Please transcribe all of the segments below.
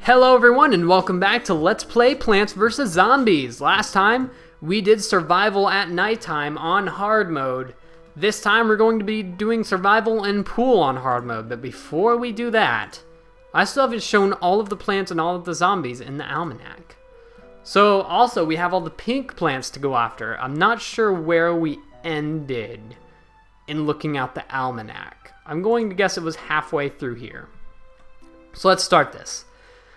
Hello everyone and welcome back to Let's Play Plants vs. Zombies. Last time we did survival at nighttime on hard mode. This time we're going to be doing survival and pool on hard mode, but before we do that, I still haven't shown all of the plants and all of the zombies in the almanac. So also we have all the pink plants to go after. I'm not sure where we ended in looking at the almanac. I'm going to guess it was halfway through here. So let's start this.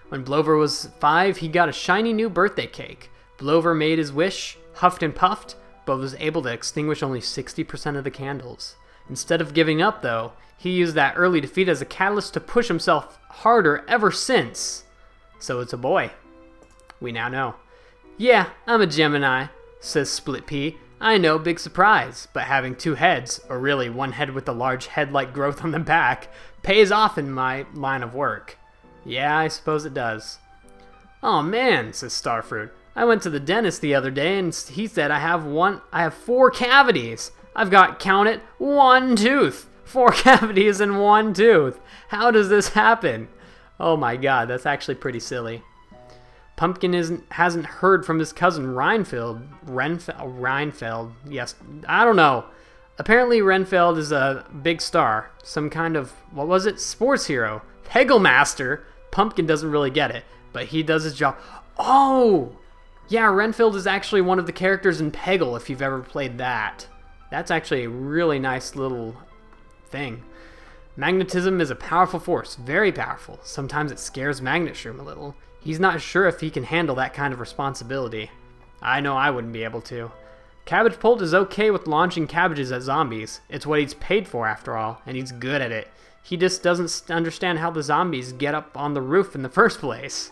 When Blover was 5, he got a shiny new birthday cake. Blover made his wish, huffed and puffed, but was able to extinguish only 60% of the candles. Instead of giving up, though, he used that early defeat as a catalyst to push himself harder ever since. So it's a boy. We now know. Yeah, I'm a Gemini, says Split Pea. I know, big surprise, but having two heads, or really one head with a large head-like growth on the back, pays off in my line of work. Yeah, I suppose it does. Oh man, says Starfruit. I went to the dentist the other day and he said I have 4 cavities. I've got, count it, 1 tooth. 4 cavities and 1 tooth. How does this happen? Oh my god, that's actually pretty silly. Pumpkin hasn't heard from his cousin Renfeld. Yes, I don't know. Apparently Renfeld is a big star. Some kind of, what was it? Sports hero. Peggle Master. Pumpkin doesn't really get it, but he does his job. Oh! Yeah, Renfield is actually one of the characters in Peggle, if you've ever played that. That's actually a really nice little thing. Magnetism is a powerful force, very powerful. Sometimes it scares Magnetshroom a little. He's not sure if he can handle that kind of responsibility. I know I wouldn't be able to. Cabbage Pult is okay with launching cabbages at zombies. It's what he's paid for after all, and he's good at it. He just doesn't understand how the zombies get up on the roof in the first place.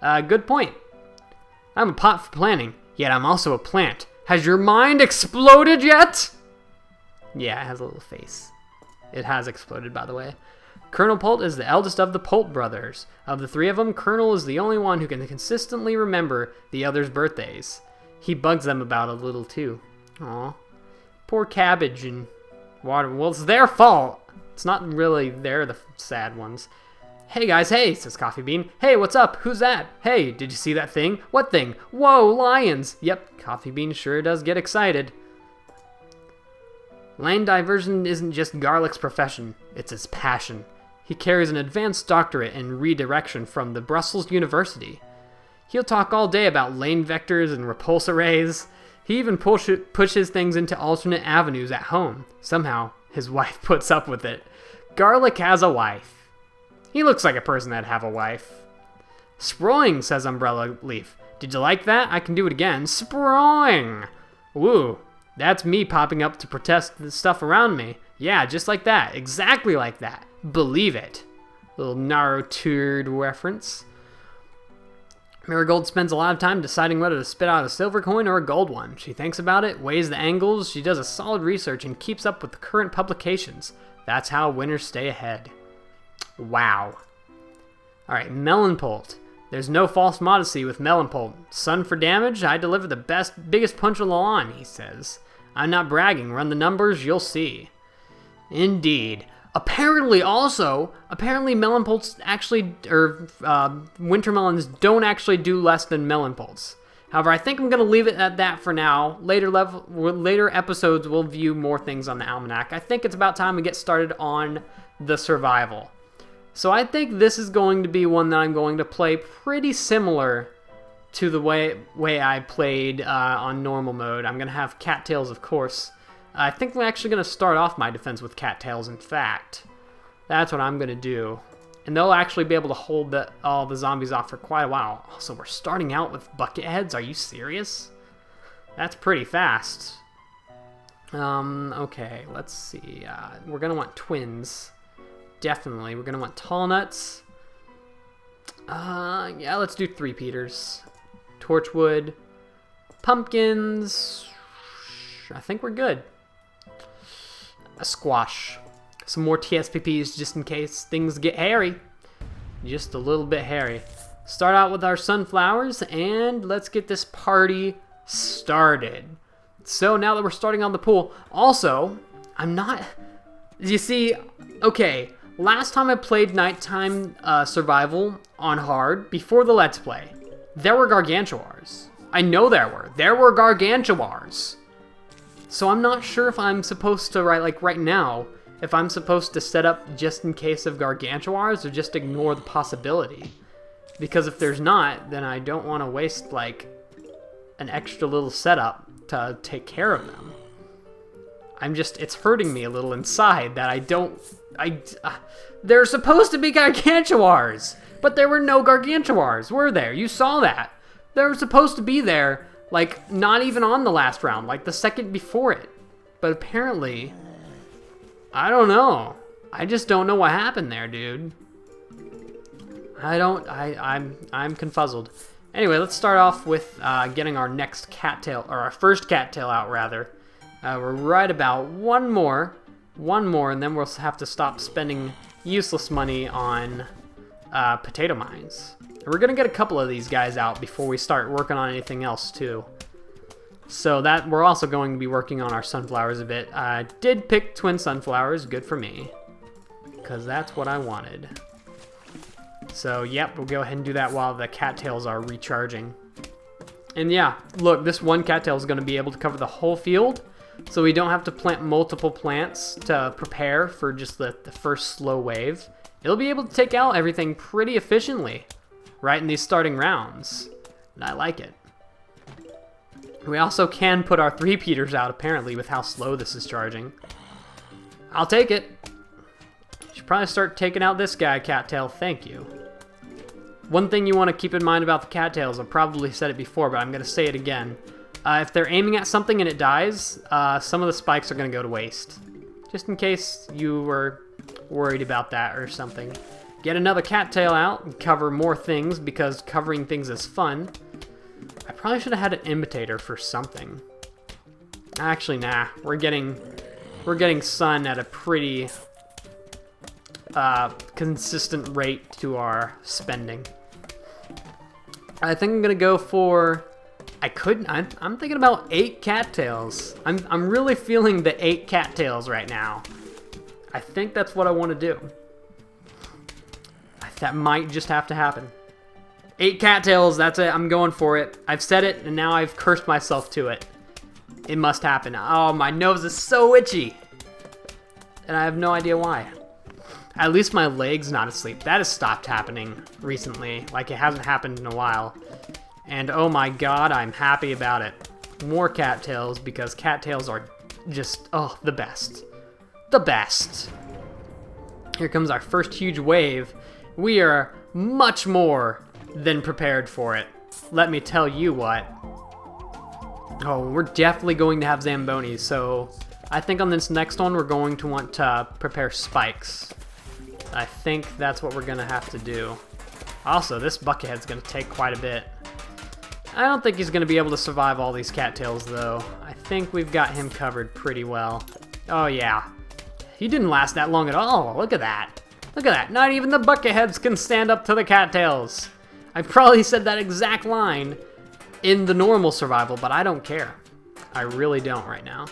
Good point. I'm a pot for planning, yet I'm also a plant. Has your mind exploded yet? Yeah, it has a little face. It has exploded, by the way. Colonel Pult is the eldest of the Pult brothers. Of the 3 of them, Colonel is the only one who can consistently remember the others' birthdays. He bugs them about a little too. Aw. Poor Cabbage and Water. Well, it's their fault. It's not really they're the sad ones. Hey guys, hey, says Coffee Bean. Hey, what's up? Who's that? Hey, did you see that thing? What thing? Whoa, lions! Yep, Coffee Bean sure does get excited. Lane diversion isn't just Garlic's profession, it's his passion. He carries an advanced doctorate in redirection from the Brussels University. He'll talk all day about lane vectors and repulse arrays. He even pushes things into alternate avenues at home. Somehow, his wife puts up with it. Garlic has a wife. He looks like a person that'd have a wife. Sproing, says Umbrella Leaf. Did you like that? I can do it again. Sproing! Woo, that's me popping up to protest the stuff around me. Yeah, just like that. Exactly like that. Believe it. Little Naruto reference. Marigold spends a lot of time deciding whether to spit out a silver coin or a gold one. She thinks about it, weighs the angles, she does a solid research, and keeps up with the current publications. That's how winners stay ahead. Wow. Alright, Melon Pult. There's no false modesty with Melon Pult. Sun for damage, I deliver the biggest punch on the lawn, he says. I'm not bragging, run the numbers, you'll see. Indeed. Apparently Melon Pults actually, winter melons don't actually do less than Melon Pults. However, I think I'm going to leave it at that for now. Later episodes will view more things on the almanac. I think it's about time we get started on the survival. So I think this is going to be one that I'm going to play pretty similar to the way I played on normal mode. I'm going to have cattails, of course. I think we're actually going to start off my defense with cattails, in fact. That's what I'm going to do. And they'll actually be able to hold all the zombies off for quite a while. Also, we're starting out with bucket heads. Are you serious? That's pretty fast. Okay, let's see. We're going to want twins. Definitely. We're going to want tall nuts. Yeah, let's do 3-peaters. Torchwood. Pumpkins. I think we're good. A squash. Some more TSPPs just in case things get hairy. Just a little bit hairy. Start out with our sunflowers and let's get this party started. So now that we're starting on the pool, also, you see, okay, Last time I played nighttime survival on hard, before the Let's Play, there were Gargantuars. I know there were. There were Gargantuars. So I'm not sure if I'm supposed to, right now, if I'm supposed to set up just in case of Gargantuars or just ignore the possibility. Because if there's not, then I don't want to waste, an extra little setup to take care of them. It's hurting me a little inside that they're supposed to be Gargantuars, but there were no Gargantuars, were there? You saw that. They were supposed to be there, not even on the last round, the second before it. But apparently, I don't know. I just don't know what happened there, dude. I'm confuzzled. Anyway, let's start off with getting our next cattail, or our first cattail out, rather. We're right about one more, and then we'll have to stop spending useless money on potato mines. And we're gonna get a couple of these guys out before we start working on anything else too. So that we're also going to be working on our sunflowers a bit. I did pick twin sunflowers, good for me, because that's what I wanted. So yep, we'll go ahead and do that while the cattails are recharging. And yeah, look, this one cattail is going to be able to cover the whole field, so we don't have to plant multiple plants to prepare for just the first slow wave. It'll be able to take out everything pretty efficiently right in these starting rounds, and I like it. We also can put our three-peaters out, apparently, with how slow this is charging. I'll take it. Should probably start taking out this guy, cattail. Thank you. One thing you want to keep in mind about the cattails, I've probably said it before, but I'm going to say it again. If they're aiming at something and it dies, some of the spikes are going to go to waste. Just in case you were worried about that or something. Get another cattail out and cover more things, because covering things is fun. I probably should have had an imitator for something. Actually, nah. We're getting sun at a pretty consistent rate to our spending. I think I'm gonna go for. I'm thinking about 8 cattails. I'm really feeling the 8 cattails right now. I think that's what I want to do. That might just have to happen. 8 cattails, that's it. I'm going for it. I've said it, and now I've cursed myself to it. It must happen. Oh, my nose is so itchy. And I have no idea why. At least my leg's not asleep. That has stopped happening recently. Like, it hasn't happened in a while. And oh my god, I'm happy about it. More cattails, because cattails are just, oh, the best. The best. Here comes our first huge wave. We are much more than prepared for it. Let me tell you what. Oh, we're definitely going to have Zambonis, so I think on this next one we're going to want to prepare spikes. I think that's what we're going to have to do. Also, this buckethead's going to take quite a bit. I don't think he's going to be able to survive all these cattails, though. I think we've got him covered pretty well. Oh, yeah. He didn't last that long at all. Look at that. Look at that. Not even the bucketheads can stand up to the cattails. I probably said that exact line in the normal survival, but I don't care. I really don't right now.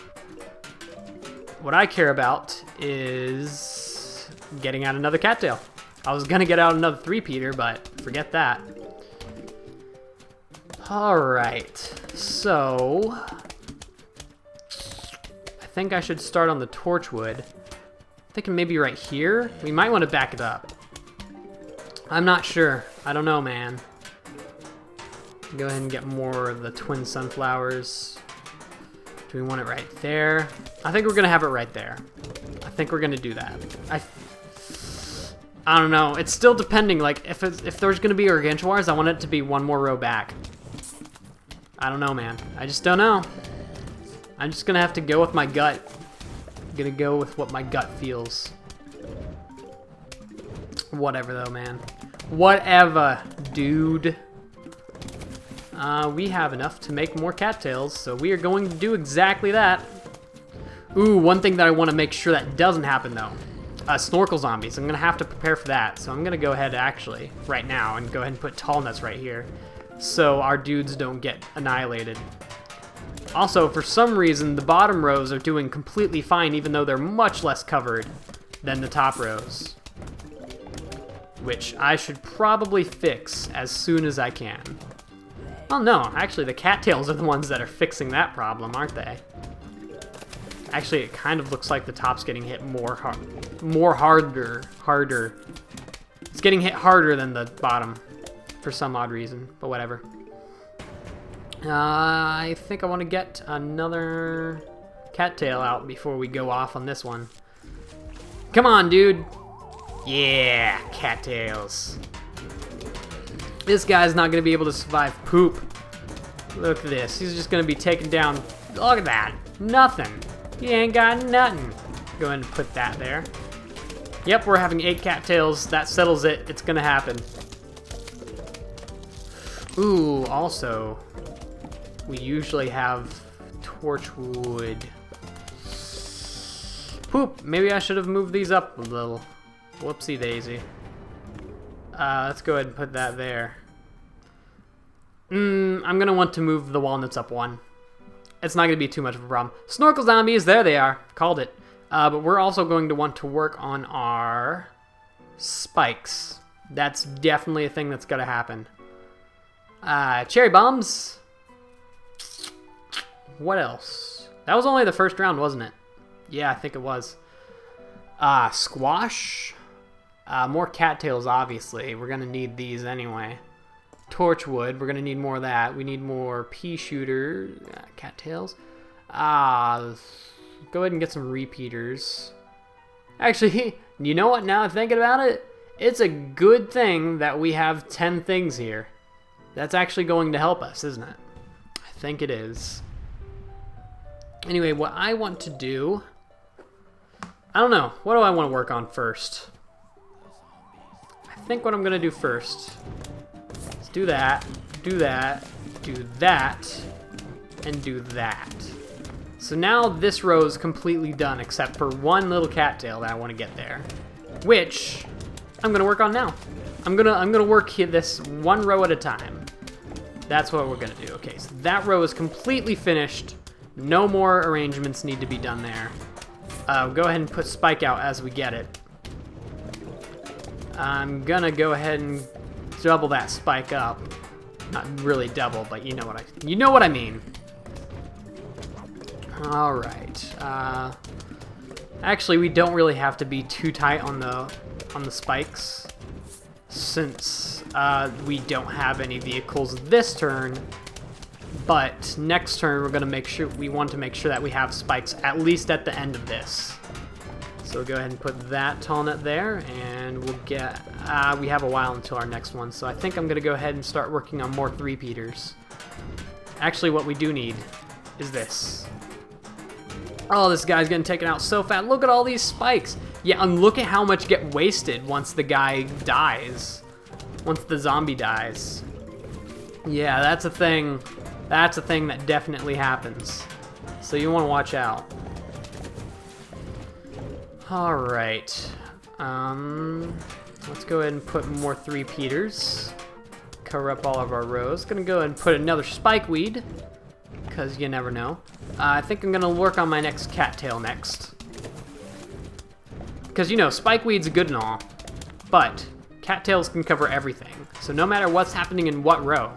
What I care about is getting out another cattail. I was going to get out another three-peater, but forget that. Alright, so I think I should start on the torchwood. Thinking maybe right here. We might want to back it up. I'm not sure. I don't know, man. Go ahead and get more of the twin sunflowers. Do we want it right there? I think we're gonna have it right there. I think we're gonna do that. I don't know. It's still depending. Like if there's gonna be Gargantuars, I want it to be one more row back. I don't know, man. I just don't know. I'm just gonna have to go with my gut. I'm gonna go with what my gut feels. Whatever though, man. Whatever, dude. We have enough to make more cattails, so we are going to do exactly that. Ooh, one thing that I want to make sure that doesn't happen though. Snorkel zombies. I'm gonna have to prepare for that, so I'm gonna go ahead actually right now and go ahead and put tall nuts right here, so our dudes don't get annihilated. Also, for some reason, the bottom rows are doing completely fine, even though they're much less covered than the top rows. which I should probably fix as soon as I can. Oh no, actually the cattails are the ones that are fixing that problem, aren't they? Actually, it kind of looks like the top's getting hit harder. It's getting hit harder than the bottom for some odd reason, but whatever. I think I want to get another cattail out before we go off on this one. Come on, dude. Yeah, cattails. This guy's not going to be able to survive poop. Look at this. He's just going to be taken down. Look at that. Nothing. He ain't got nothing. Go ahead and put that there. Yep, we're having 8 cattails. That settles it. It's going to happen. Ooh, also, we usually have torchwood. Poop. Maybe I should have moved these up a little. Whoopsie daisy. Let's go ahead and put that there. I'm going to want to move the walnuts up 1. It's not going to be too much of a problem. Snorkel zombies, there they are. Called it. But we're also going to want to work on our spikes. That's definitely a thing that's going to happen. Cherry bombs. What else? That was only the first round, wasn't it? Yeah, I think it was. Squash. More cattails, obviously. We're going to need these anyway. Torchwood. We're going to need more of that. We need more pea shooter. Cattails. Go ahead and get some repeaters. Actually, you know what? Now I'm thinking about it, it's a good thing that we have 10 things here. That's actually going to help us, isn't it? I think it is. Anyway, what I want to do... I don't know. What do I want to work on first? I think what I'm going to do first is do that, do that, do that, and do that. So now this row is completely done except for one little cattail that I want to get there, which I'm going to work on now. I'm gonna work here this one row at a time. That's what we're going to do. Okay, so that row is completely finished. No more arrangements need to be done there. Go ahead and put spike out as we get it. I'm gonna go ahead and double that spike up. Not really double, but you know what I mean. All right. Actually, we don't really have to be too tight on the spikes, since we don't have any vehicles this turn. But next turn, we want to make sure that we have spikes at least at the end of this. So we'll go ahead and put that tall net there, and we'll get. We have a while until our next one, so I think I'm gonna go ahead and start working on more 3-peaters. Actually, what we do need is this. Oh, this guy's getting taken out so fast. Look at all these spikes. Yeah, and look at how much get wasted once the guy dies. Once the zombie dies. Yeah, that's a thing. That's a thing that definitely happens. So you want to watch out. Alright. Let's go ahead and put more 3-peaters. Cover up all of our rows. Gonna go ahead and put another spikeweed, because you never know. I think I'm gonna work on my next cattail next. Because, you know, spikeweed's good and all, but cattails can cover everything. So no matter what's happening in what row,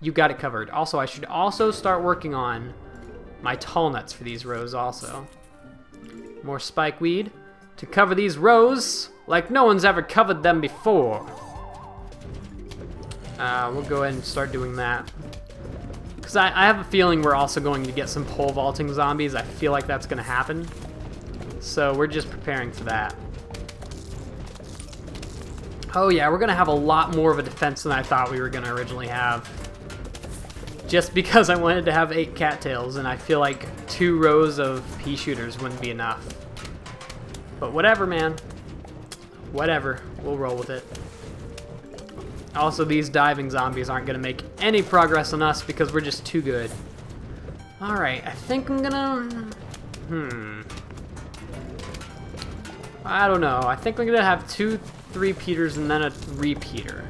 you got it covered. Also, I should also start working on my tall nuts for these rows also. More spikeweed to cover these rows like no one's ever covered them before. We'll go ahead and start doing that. Because I have a feeling we're also going to get some pole vaulting zombies. I feel like that's going to happen. So we're just preparing for that. Oh yeah, we're going to have a lot more of a defense than I thought we were going to originally have. Just because I wanted to have 8 cattails, and I feel like 2 rows of pea shooters wouldn't be enough. But whatever, man. Whatever. We'll roll with it. Also, these diving zombies aren't going to make any progress on us because we're just too good. Alright, I think I'm gonna... I don't know. I think I'm gonna have 2 3-peaters and then a repeater.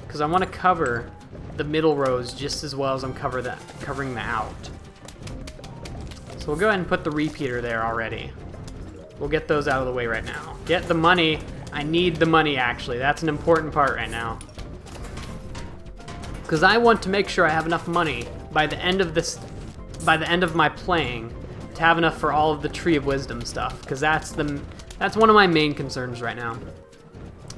Because I want to cover the middle rows just as well as I'm covering the out. So we'll go ahead and put the repeater there already. We'll get those out of the way right now. Get the money. I need the money, actually. That's an important part right now. Because I want to make sure I have enough money by the end of my playing to have enough for all of the Tree of Wisdom stuff. Because that's one of my main concerns right now.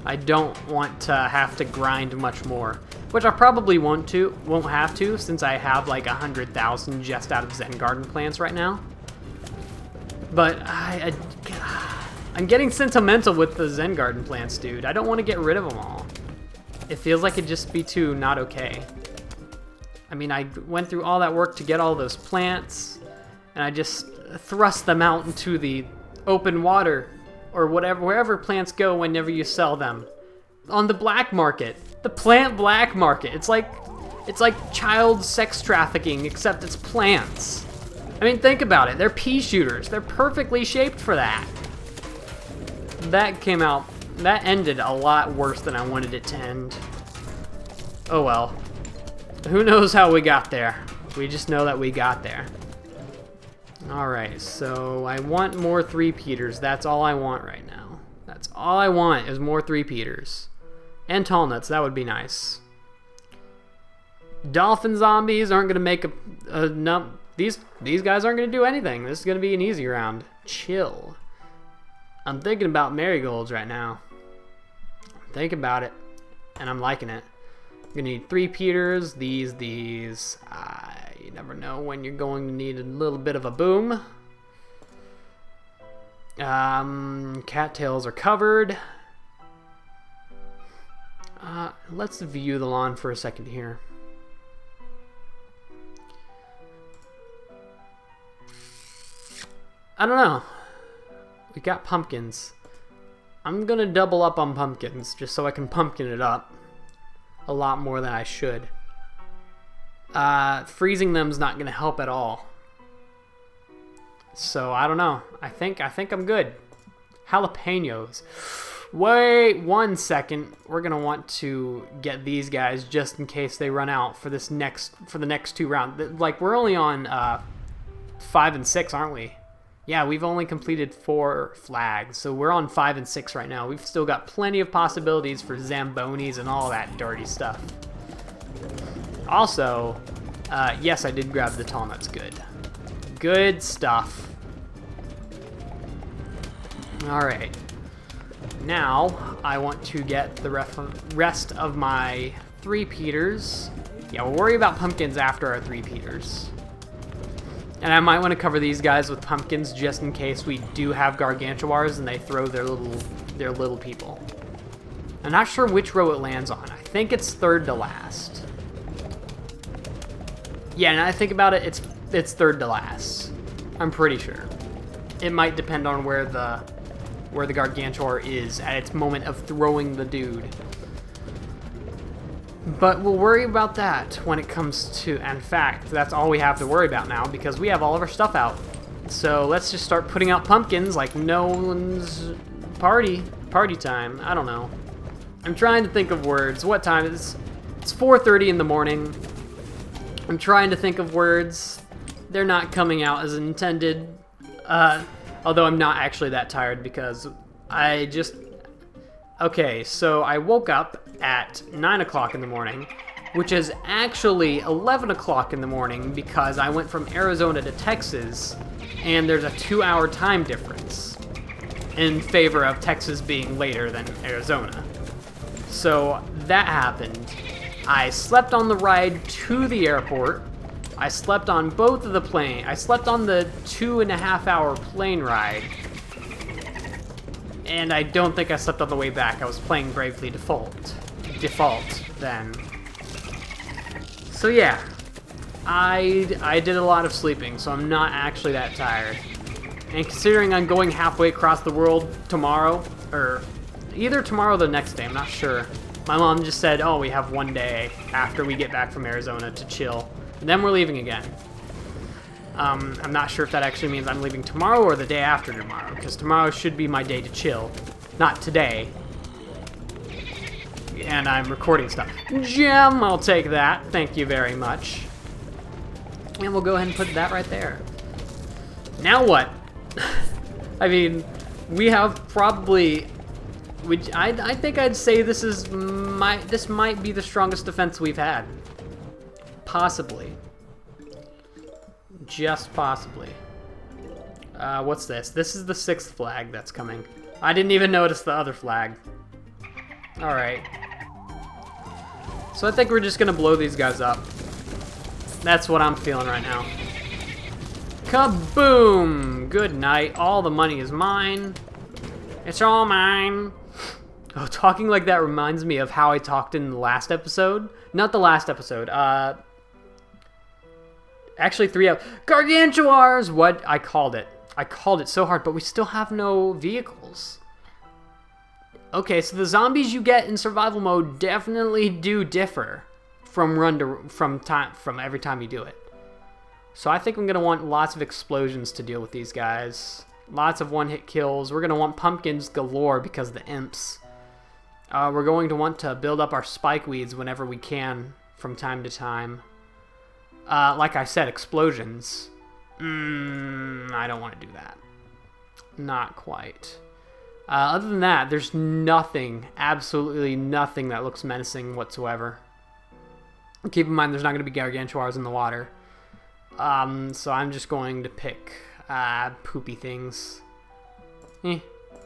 I don't want to have to grind much more, which I probably won't have to, since I have like 100,000 just out of Zen Garden plants right now. But I'm getting sentimental with the Zen Garden plants, dude. I don't want to get rid of them all. It feels like it'd just be too not okay. I mean, I went through all that work to get all those plants, and I just thrust them out into the open water, or wherever plants go whenever you sell them. On the black market. The plant black market. It's like child sex trafficking, except it's plants. I mean, think about it. They're pea shooters. They're perfectly shaped for that. That ended a lot worse than I wanted it to end. Oh well. Who knows how we got there? We just know that we got there. Alright, so I want more 3-peaters. That's all I want right now. That's all I want is more 3-peaters. And tall nuts, that would be nice. Dolphin zombies aren't going to make these guys aren't going to do anything. This is going to be an easy round. Chill. I'm thinking about marigolds right now. I'm thinking about it, and I'm liking it. I'm going to need 3-peaters, these. You never know when you're going to need a little bit of a boom. Cattails are covered. Let's view the lawn for a second here. I don't know. We got pumpkins. I'm gonna double up on pumpkins just so I can pumpkin it up a lot more than I should. Freezing them's not gonna help at all. So I don't know. I think I'm good. Jalapenos. Wait 1 second. We're gonna want to get these guys just in case they run out for the next 2 rounds. Like, we're only on 5 and 6, aren't we? Yeah, we've only completed 4 flags, so we're on 5 and 6 right now. We've still got plenty of possibilities for Zambonis and all that dirty stuff. Also, yes, I did grab the tall nuts. Good. Good stuff. Alright. Now, I want to get the rest of my 3-peaters. Yeah, we'll worry about pumpkins after our 3-peaters. And I might want to cover these guys with pumpkins just in case we do have gargantuars and they throw their little people. I'm not sure which row it lands on. I think it's 3rd to last. Yeah, now I think about it, it's 3rd to last. I'm pretty sure. It might depend on where the gargantuar is at its moment of throwing the dude. But we'll worry about that when it comes to, in fact, that's all we have to worry about now because we have all of our stuff out. So let's just start putting out pumpkins like no one's party time. I don't know. I'm trying to think of words. What time is it? It's 4:30 in the morning. I'm trying to think of words. They're not coming out as intended. Although I'm not actually that tired because okay, so I woke up at 9 o'clock in the morning, which is actually 11 o'clock in the morning because I went from Arizona to Texas, and there's a 2-hour time difference in favor of Texas being later than Arizona. So that happened. I slept on the ride to the airport. I slept on both of the plane. I slept on the 2.5-hour plane ride. And I don't think I slept on the way back. I was playing Bravely Default then. So yeah, I did a lot of sleeping, so I'm not actually that tired. And considering I'm going halfway across the world tomorrow, or either tomorrow or the next day, I'm not sure. My mom just said, oh, we have 1 day after we get back from Arizona to chill, and then we're leaving again. I'm not sure if that actually means I'm leaving tomorrow or the day after tomorrow, because tomorrow should be my day to chill, not today. And I'm recording stuff. Gem, I'll take that. Thank you very much. And we'll go ahead and put that right there. Now what? I mean, we have probably I think I'd say this might be the strongest defense we've had. Possibly. Just possibly. What's this? This is the 6th flag that's coming. I didn't even notice the other flag. Alright. So I think we're just gonna blow these guys up. That's what I'm feeling right now. Kaboom! Good night. All the money is mine. It's all mine. Oh, talking like that reminds me of how I talked in the last episode. Not the last episode. Actually, 3 out. Gargantuars! What? I called it. I called it so hard, but we still have no vehicles. Okay, so the zombies you get in survival mode definitely do differ from every time you do it. So I think I'm gonna want lots of explosions to deal with these guys. Lots of one-hit kills. We're gonna want pumpkins galore because of the imps. We're going to want to build up our spike weeds whenever we can from time to time. Like I said, explosions. I don't want to do that. Not quite. Other than that, there's nothing, absolutely nothing that looks menacing whatsoever. Keep in mind, there's not going to be gargantuars in the water. So I'm just going to pick poopy things.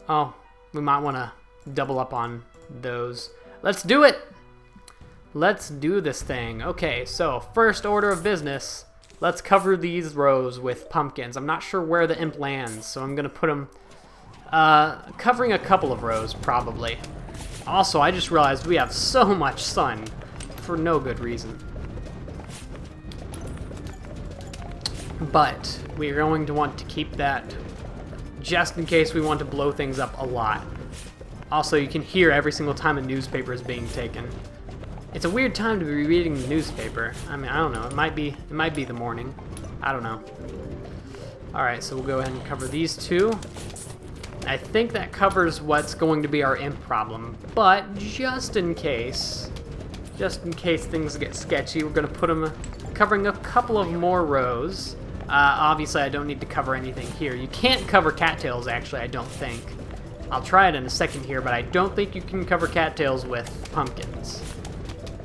Oh, we might want to double up on those. Let's do it! Let's do this thing. Okay, so first order of business, let's cover these rows with pumpkins. I'm not sure where the imp lands, so I'm going to put them covering a couple of rows, probably. Also, I just realized we have so much sun for no good reason. But we're going to want to keep that just in case we want to blow things up a lot. Also, you can hear every single time a newspaper is being taken. It's a weird time to be reading the newspaper. I mean, I don't know. It might be the morning. I don't know. All right, so we'll go ahead and cover these two. I think that covers what's going to be our imp problem. But just in case things get sketchy, we're going to put them covering a couple of more rows. Obviously, I don't need to cover anything here. You can't cover cattails, actually, I don't think. I'll try it in a second here, but I don't think you can cover cattails with pumpkins,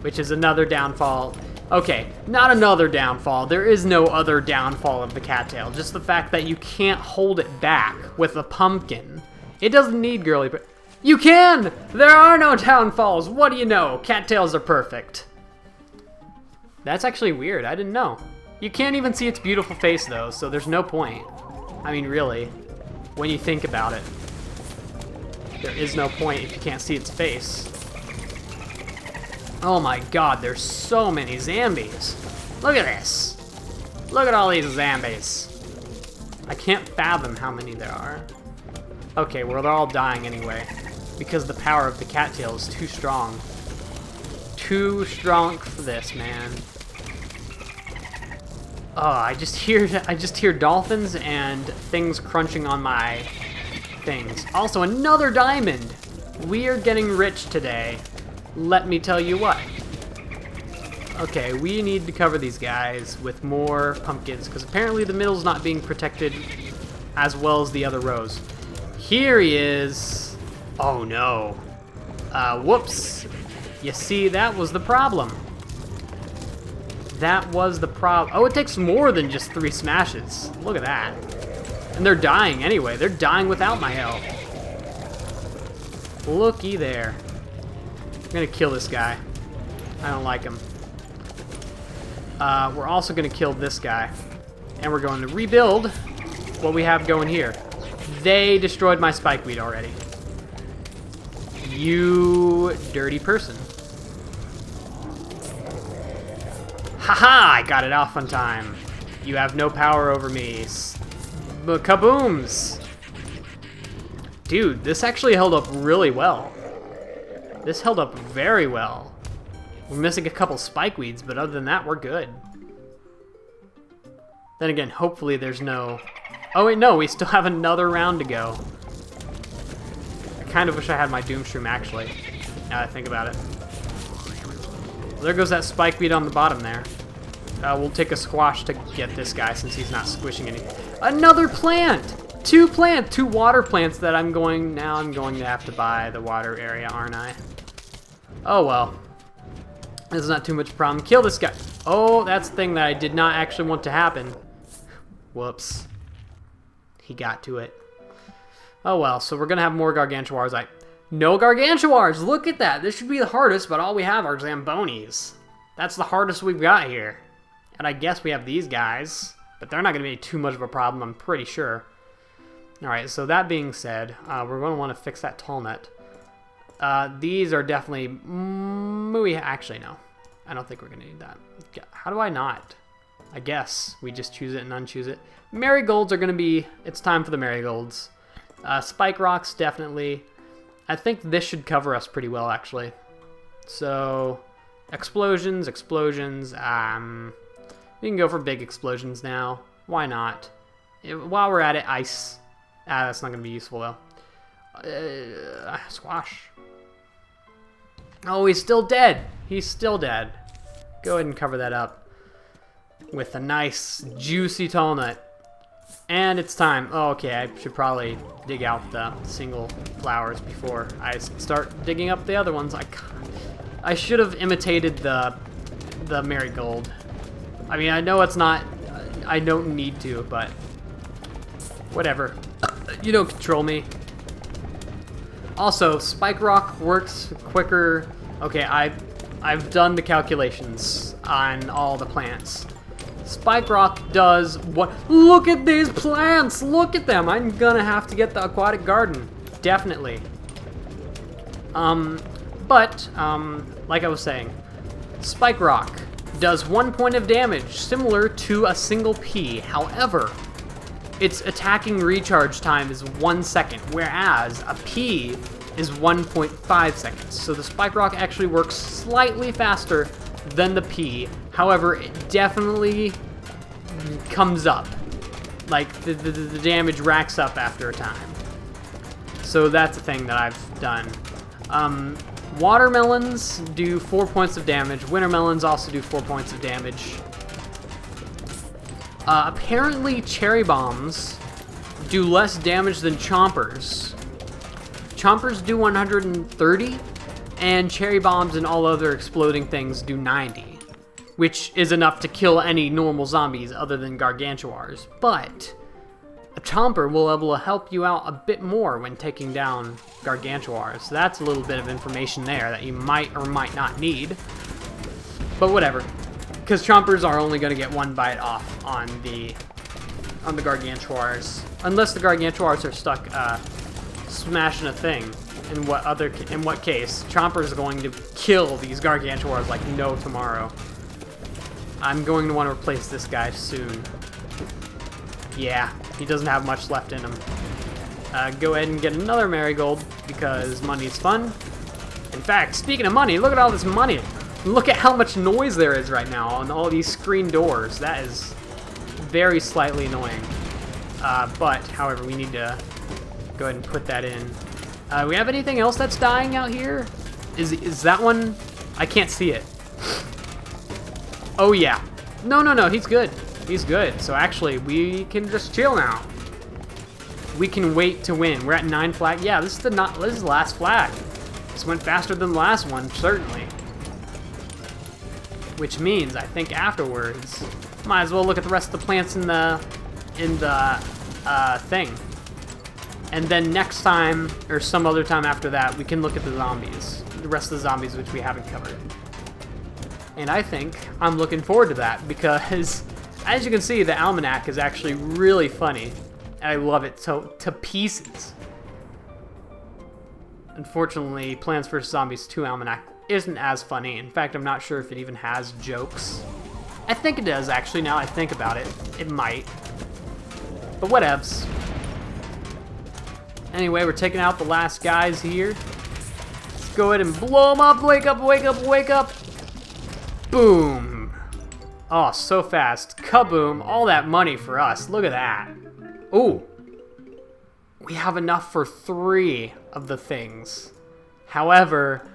which is another downfall. Okay, not another downfall. There is no other downfall of the cattail. Just the fact that you can't hold it back with a pumpkin. It doesn't need girly, but you can! There are no downfalls. What do you know? Cattails are perfect. That's actually weird. I didn't know. You can't even see its beautiful face, though, so there's no point. I mean, really, when you think about it. There is no point if you can't see its face. Oh my god, there's so many zombies. Look at this. Look at all these zombies. I can't fathom how many there are. Okay, well, they're all dying anyway, because the power of the cattail is too strong. Too strong for this, man. Oh, I just hear dolphins and things crunching on my things. Also, another diamond. We are getting rich today. Let me tell you what. Okay, we need to cover these guys with more pumpkins, because apparently the middle's not being protected as well as the other rows. Here he is. Oh no. Whoops. You see, that was the problem. That was the problem. Oh, it takes more than just 3 smashes. Look at that. And they're dying anyway. They're dying without my help. Looky there. I'm gonna kill this guy. I don't like him. We're also gonna kill this guy. And we're going to rebuild what we have going here. They destroyed my spikeweed already. You dirty person. Haha! I got it off on time. You have no power over me. Kabooms! Dude, this actually held up really well. This held up very well. We're missing a couple spikeweeds, but other than that, we're good. Then again, hopefully there's no... Oh wait, no, we still have another round to go. I kind of wish I had my Doomshroom, actually, now that I think about it. Well, there goes that spikeweed on the bottom there. We'll take a squash to get this guy since he's not squishing anything. Another plant! two water plants that I'm going to have to buy the water area, aren't I? Oh well. This is not too much problem. Kill this guy. Oh, that's the thing that I did not actually want to happen. Whoops. He got to it. Oh well, so we're gonna have more Gargantuars. No Gargantuars! Look at that! This should be the hardest, but all we have are Zambonis. That's the hardest we've got here. And I guess we have these guys, but they're not gonna be too much of a problem, I'm pretty sure. Alright, so that being said, we're gonna want to fix that tall net. These are definitely... actually, no. I don't think we're gonna need that. How do I not? I guess we just choose it and unchoose it. Marigolds are gonna be... It's time for the marigolds. Spike rocks, definitely. I think this should cover us pretty well, actually. So, explosions. We can go for big explosions now. Why not? While we're at it, ice. That's not going to be useful, though. Squash. Oh, he's still dead. He's still dead. Go ahead and cover that up with a nice, juicy tall nut. And it's time. Oh, okay, I should probably dig out the single flowers before I start digging up the other ones. I should have imitated the marigold. I mean, I know it's not... I don't need to, but... Whatever. You don't control me. Also, Spike Rock works quicker. Okay, I've done the calculations on all the plants. Spike Rock does what? Look at these plants! Look at them! I'm gonna have to get the aquatic garden. Definitely. Like I was saying, Spike Rock does 1 point of damage, similar to a single P. However, its attacking recharge time is 1 second, whereas a P is 1.5 seconds. So the Spike Rock actually works slightly faster than the P. However, it definitely comes up. Like, the damage racks up after a time. So that's a thing that I've done. Watermelons do 4 points of damage. Wintermelons also do 4 points of damage. Apparently, cherry bombs do less damage than chompers. Chompers do 130, and cherry bombs and all other exploding things do 90, which is enough to kill any normal zombies other than Gargantuars. But a chomper will be able to help you out a bit more when taking down Gargantuars. So that's a little bit of information there that you might or might not need. But whatever. Because chompers are only going to get 1 bite off on the Gargantuars. Unless the Gargantuars are stuck smashing a thing. In what case, chompers are going to kill these Gargantuars like no tomorrow. I'm going to want to replace this guy soon. Yeah, he doesn't have much left in him. Go ahead and get another marigold, because money's fun. In fact, speaking of money, look at all this money. Look at how much noise there is right now on all these screen doors. That is very slightly annoying. But, however, we need to go ahead and put that in. We have anything else that's dying out here? Is that one? I can't see it. Oh, yeah. No, he's good. He's good. So actually, we can just chill now. We can wait to win. We're at 9 flag. Yeah, this is the last flag. This went faster than the last one, certainly. Which means, I think afterwards, might as well look at the rest of the plants in the thing. And then next time, or some other time after that, we can look at the zombies. The rest of the zombies which we haven't covered. And I think I'm looking forward to that, because as you can see, the almanac is actually really funny. And I love it to pieces. Unfortunately, Plants vs. Zombies 2 Almanac isn't as funny. In fact, I'm not sure if it even has jokes. I think it does, actually, now I think about it. It might. But whatevs. Anyway, we're taking out the last guys here. Let's go ahead and blow them up. Wake up, wake up, wake up. Boom. Oh, so fast. Kaboom. All that money for us. Look at that. Ooh. We have enough for 3 of the things. However,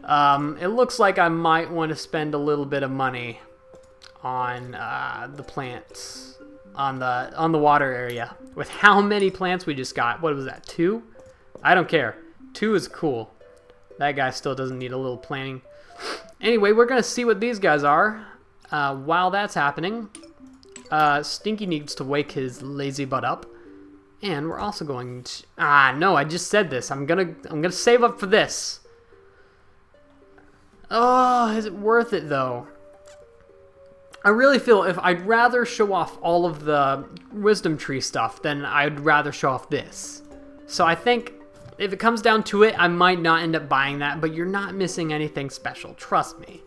it looks like I might want to spend a little bit of money on the plants. on the water area with how many plants we just got. What was that, 2? I don't care. 2 is cool. That guy still doesn't need a little planting. Anyway, we're going to see what these guys are. While that's happening, Stinky needs to wake his lazy butt up. And we're also going to... no, I just said this. I'm gonna save up for this. Oh, is it worth it, though? I really feel if I'd rather show off all of the wisdom tree stuff, then I'd rather show off this. So I think if it comes down to it, I might not end up buying that, but you're not missing anything special. Trust me.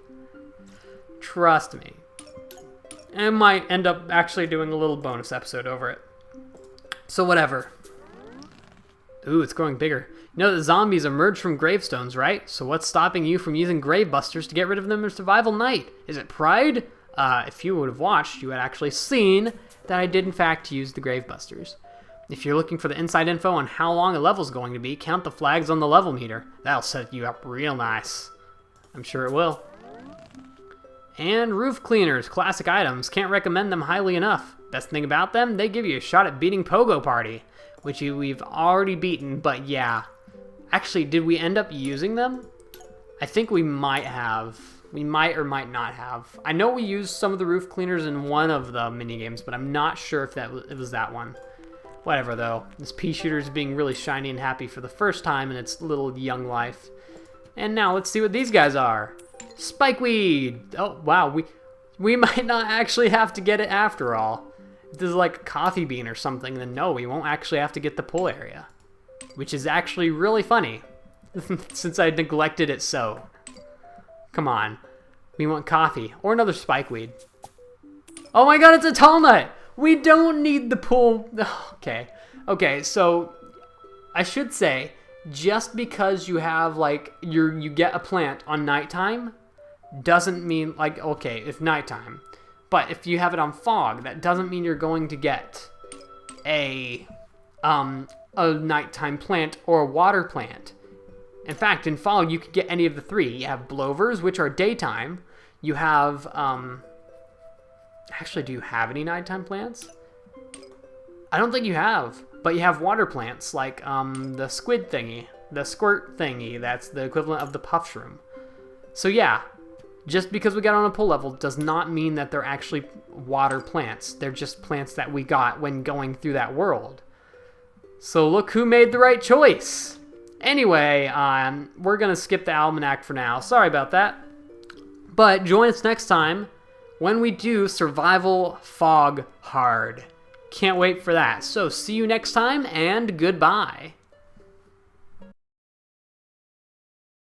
Trust me. And I might end up actually doing a little bonus episode over it. So whatever. Ooh, it's growing bigger. You know that zombies emerge from gravestones, right? So what's stopping you from using Gravebusters to get rid of them in Survival Night? Is it pride? If you would have watched, you had actually seen that I did in fact use the Gravebusters. If you're looking for the inside info on how long a level's going to be, count the flags on the level meter. That'll set you up real nice. I'm sure it will. And roof cleaners, classic items. Can't recommend them highly enough. Best thing about them, they give you a shot at beating Pogo Party, which we've already beaten, but yeah. Actually, did we end up using them? I think we might have. We might or might not have. I know we used some of the roof cleaners in one of the minigames, but I'm not sure if it was that one. Whatever, though. This pea shooter is being really shiny and happy for the first time in its little young life. And now let's see what these guys are. Spikeweed! Oh, wow. We might not actually have to get it after all. If this is like a coffee bean or something, then no, we won't actually have to get the pull area. Which is actually really funny, since I neglected it so. Come on. We want coffee. Or another spikeweed. Oh my god, it's a tall nut! We don't need the pull... Okay. Okay, so... I should say, just because you have, like, you get a plant on nighttime, doesn't mean, like, okay, it's nighttime. But if you have it on fog, that doesn't mean you're going to get a nighttime plant or a water plant. In fact, in fog, you could get any of the 3. You have blowers, which are daytime. You have, actually, do you have any nighttime plants? I don't think you have, but you have water plants, like, the squid thingy, the squirt thingy, that's the equivalent of the puff shroom. So yeah, just because we got on a pull level does not mean that they're actually water plants. They're just plants that we got when going through that world. So look who made the right choice. Anyway, we're going to skip the almanac for now. Sorry about that. But join us next time when we do Survival Fog Hard. Can't wait for that. So see you next time, and goodbye.